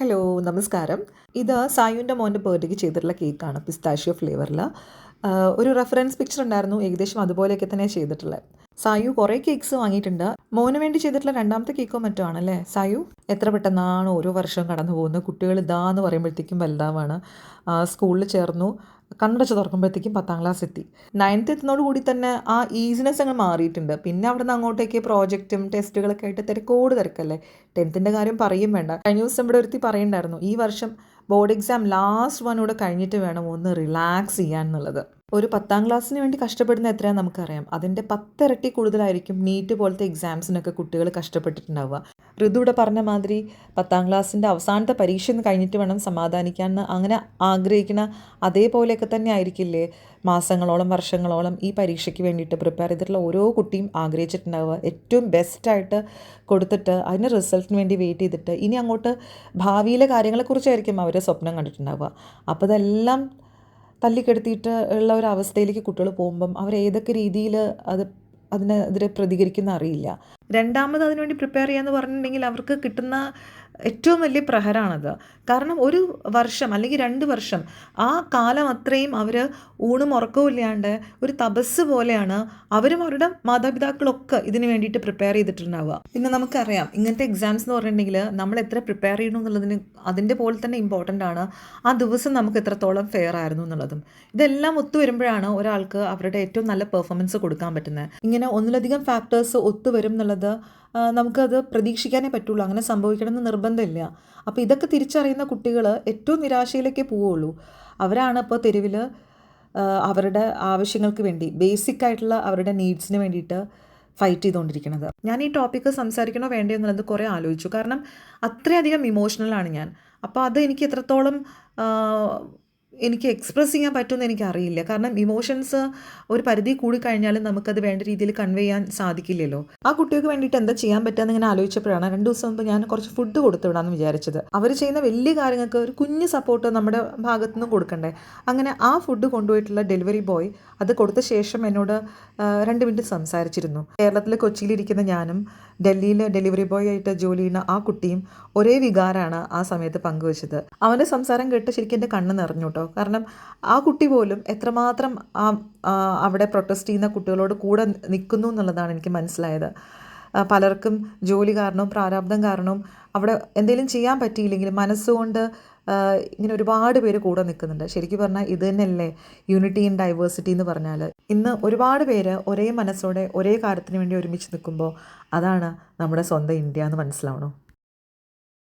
Hello നമസ്കാരം. ഇത് സായുവിൻ്റെ മോൻ്റെ ബർത്ത്ഡേക്ക് ചെയ്തിട്ടുള്ള കേക്കാണ്, പിസ്താഷ്യോ ഫ്ലേവറിൽ. ഒരു റെഫറൻസ് പിക്ചർ ഉണ്ടായിരുന്നു, ഏകദേശം അതുപോലെയൊക്കെ തന്നെ ചെയ്തിട്ടുള്ളത്. സായു കുറേ കേക്ക്സ് വാങ്ങിയിട്ടുണ്ട്. മോന് വേണ്ടി ചെയ്തിട്ടുള്ള രണ്ടാമത്തെ കേക്കോ മറ്റോ ആണല്ലേ സായു? എത്ര പെട്ടെന്നാണ് ഓരോ വർഷവും കടന്നു പോകുന്നത്. കുട്ടികൾ ഇതാന്ന് പറയുമ്പോഴത്തേക്കും വലുതാവാണ്. സ്കൂളിൽ ചേർന്നു, കണ്ണടച്ച് തുറക്കുമ്പോഴത്തേക്കും 10ാം ക്ലാസ് എത്തി. 9th എത്തുന്നതോട് കൂടി തന്നെ ആ ഈസിനെസ് അങ്ങ് മാറിയിട്ടുണ്ട്. പിന്നെ അവിടെ നിന്ന് അങ്ങോട്ടേക്ക് പ്രോജക്റ്റും ടെസ്റ്റുകളൊക്കെ ആയിട്ട് തിരക്കല്ലേ. 10th കാര്യം പറയും വേണ്ട. കഴിഞ്ഞ ദിവസം ഇവിടെ ഒരുത്തി പറയണ്ടായിരുന്നു, ഈ വർഷം ബോർഡ് എക്സാം ലാസ്റ്റ് വൺ കഴിഞ്ഞിട്ട് വേണം ഒന്ന് റിലാക്സ് ചെയ്യാൻ എന്നുള്ളത്. ഒരു 10ാം ക്ലാസ്സിന് വേണ്ടി കഷ്ടപ്പെടുന്ന എത്രയാണെന്ന് നമുക്കറിയാം. അതിൻ്റെ 10 ഇരട്ടി കൂടുതലായിരിക്കും നീറ്റ് പോലത്തെ എക്സാംസിനൊക്കെ കുട്ടികൾ കഷ്ടപ്പെട്ടിട്ടുണ്ടാവുക. ഋതുവിടെ പറഞ്ഞ മാതിരി 10ാം ക്ലാസ്സിൻ്റെ അവസാനത്തെ പരീക്ഷ ഒന്ന് കഴിഞ്ഞിട്ട് വേണം സമാധാനിക്കാൻ അങ്ങനെ ആഗ്രഹിക്കുന്ന അതേപോലെയൊക്കെ തന്നെ ആയിരിക്കില്ലേ മാസങ്ങളോളം വർഷങ്ങളോളം ഈ പരീക്ഷയ്ക്ക് വേണ്ടിയിട്ട് പ്രിപ്പയർ ചെയ്തിട്ടുള്ള ഓരോ കുട്ടിയും ആഗ്രഹിച്ചിട്ടുണ്ടാവുക. ഏറ്റവും ബെസ്റ്റായിട്ട് കൊടുത്തിട്ട് അതിന് റിസൾട്ടിന് വേണ്ടി വെയിറ്റ് ചെയ്തിട്ട് ഇനി അങ്ങോട്ട് ഭാവിയിലെ കാര്യങ്ങളെക്കുറിച്ചായിരിക്കും അവർ സ്വപ്നം കണ്ടിട്ടുണ്ടാവുക. അപ്പോൾ ഇതെല്ലാം തല്ലിക്കെടുത്തിയിട്ട് ഉള്ള ഒരു അവസ്ഥയിലേക്ക് കുട്ടികൾ പോകുമ്പം അവർ ഏതൊക്കെ രീതിയിൽ അതിനെതിരെ പ്രതികരിക്കുന്ന അറിയില്ല. രണ്ടാമത് അതിനുവേണ്ടി പ്രിപ്പയർ ചെയ്യാന്ന് പറഞ്ഞിട്ടുണ്ടെങ്കിൽ അവർക്ക് കിട്ടുന്ന ഏറ്റവും വലിയ പ്രഹരമാണത്. കാരണം ഒരു വർഷം അല്ലെങ്കിൽ 2 വർഷം ആ കാലം അത്രയും അവർ ഊണും ഉറക്കവും ഇല്ലാണ്ട് ഒരു തപസ് പോലെയാണ് അവരും അവരുടെ മാതാപിതാക്കളൊക്കെ ഇതിന് വേണ്ടിയിട്ട് പ്രിപ്പയർ ചെയ്തിട്ടുണ്ടാവുക. പിന്നെ നമുക്കറിയാം ഇങ്ങനത്തെ എക്സാംസ് എന്ന് പറഞ്ഞിട്ടുണ്ടെങ്കിൽ നമ്മൾ എത്ര പ്രിപ്പയർ ചെയ്യണം എന്നുള്ളതിന് അതിൻ്റെ പോലെ തന്നെ ഇമ്പോർട്ടൻ്റ് ആണ് ആ ദിവസം നമുക്ക് എത്രത്തോളം ഫെയർ ആയിരുന്നു എന്നുള്ളതും. ഇതെല്ലാം ഒത്തുവരുമ്പോഴാണ് ഒരാൾക്ക് അവരുടെ ഏറ്റവും നല്ല പെർഫോമൻസ് കൊടുക്കാൻ പറ്റുന്നത്. ഇങ്ങനെ ഒന്നിലധികം ഫാക്ടേഴ്സ് ഒത്തുവരും എന്നുള്ളത് നമുക്കത് പ്രതീക്ഷിക്കാനേ പറ്റുള്ളൂ. അങ്ങനെ സംഭവിക്കണമെന്ന് നിർബന്ധമില്ല. അപ്പോൾ ഇതൊക്കെ തിരിച്ചറിയുന്ന കുട്ടികൾ ഏറ്റവും നിരാശയിലേക്കേ പോവുള്ളൂ. അവരാണ് ഇപ്പോൾ തെരുവിൽ അവരുടെ ആവശ്യങ്ങൾക്ക് വേണ്ടി ബേസിക് ആയിട്ടുള്ള അവരുടെ നീഡ്സിന് വേണ്ടിയിട്ട് ഫൈറ്റ് ചെയ്തുകൊണ്ടിരിക്കുന്നത്. ഞാൻ ഈ ടോപ്പിക്ക് സംസാരിക്കണോ വേണ്ടയോ എന്നുള്ളത് കുറേ ആലോചിച്ചു. കാരണം അത്രയധികം ഇമോഷണലാണ് ഞാൻ. അപ്പോൾ അത് എനിക്ക് എത്രത്തോളം എനിക്ക് എക്സ്പ്രസ് ചെയ്യാൻ പറ്റുമെന്ന് എനിക്കറിയില്ല. കാരണം ഇമോഷൻസ് ഒരു പരിധി കൂടിക്കഴിഞ്ഞാലും നമുക്കത് വേണ്ട രീതിയിൽ കൺവേ ചെയ്യാൻ സാധിക്കില്ലല്ലോ. ആ കുട്ടികൾക്ക് വേണ്ടിയിട്ട് എന്താ ചെയ്യാൻ പറ്റുകയെന്ന് ഇങ്ങനെ ആലോചിച്ചപ്പോഴാണ് 2 ദിവസം മുമ്പ് ഞാൻ കുറച്ച് ഫുഡ് കൊടുത്തുവിടാമെന്ന് വിചാരിച്ചത്. അവർ ചെയ്യുന്ന വലിയ കാര്യങ്ങൾക്ക് ഒരു കുഞ്ഞ് സപ്പോർട്ട് നമ്മുടെ ഭാഗത്തു നിന്നും കൊടുക്കണ്ടേ. അങ്ങനെ ആ ഫുഡ് കൊണ്ടുപോയിട്ടുള്ള ഡെലിവറി ബോയ് അത് കൊടുത്ത ശേഷം എന്നോട് 2 മിനിറ്റ് സംസാരിച്ചിരുന്നു. കേരളത്തിൽ കൊച്ചിയിലിരിക്കുന്ന ഞാനും ഡൽഹിയിൽ ഡെലിവറി ബോയ് ആയിട്ട് ജോലി ചെയ്യുന്ന ആ കുട്ടിയും ഒരേ വികാരമാണ് ആ സമയത്ത് പങ്കുവച്ചത്. അവൻ്റെ സംസാരം കേട്ട് ശരിക്കും എൻ്റെ കണ്ണ് നിറഞ്ഞു കേട്ടോ. കാരണം ആ കുട്ടി പോലും എത്രമാത്രം അവിടെ പ്രൊട്ടസ്റ്റ് ചെയ്യുന്ന കുട്ടികളോട് കൂടെ നിൽക്കുന്നു എന്നുള്ളതാണ് എനിക്ക് മനസ്സിലായത്. പലർക്കും ജോലി കാരണവും പ്രാരാബ്ദം കാരണവും അവിടെ എന്തെങ്കിലും ചെയ്യാൻ പറ്റിയില്ലെങ്കിൽ മനസ്സുകൊണ്ട് ഇങ്ങനെ ഒരുപാട് പേര് കൂടെ നിൽക്കുന്നുണ്ട്. ശരിക്കും പറഞ്ഞാൽ ഇത് തന്നെയല്ലേ യൂണിറ്റി ഇൻ ഡൈവേഴ്സിറ്റി എന്ന് പറഞ്ഞാൽ. ഇന്ന് ഒരുപാട് പേര് ഒരേ മനസ്സോടെ ഒരേ കാര്യത്തിന് വേണ്ടി ഒരുമിച്ച് നിൽക്കുമ്പോൾ അതാണ് നമ്മുടെ സ്വന്തം ഇന്ത്യ എന്ന് മനസ്സിലാവണം.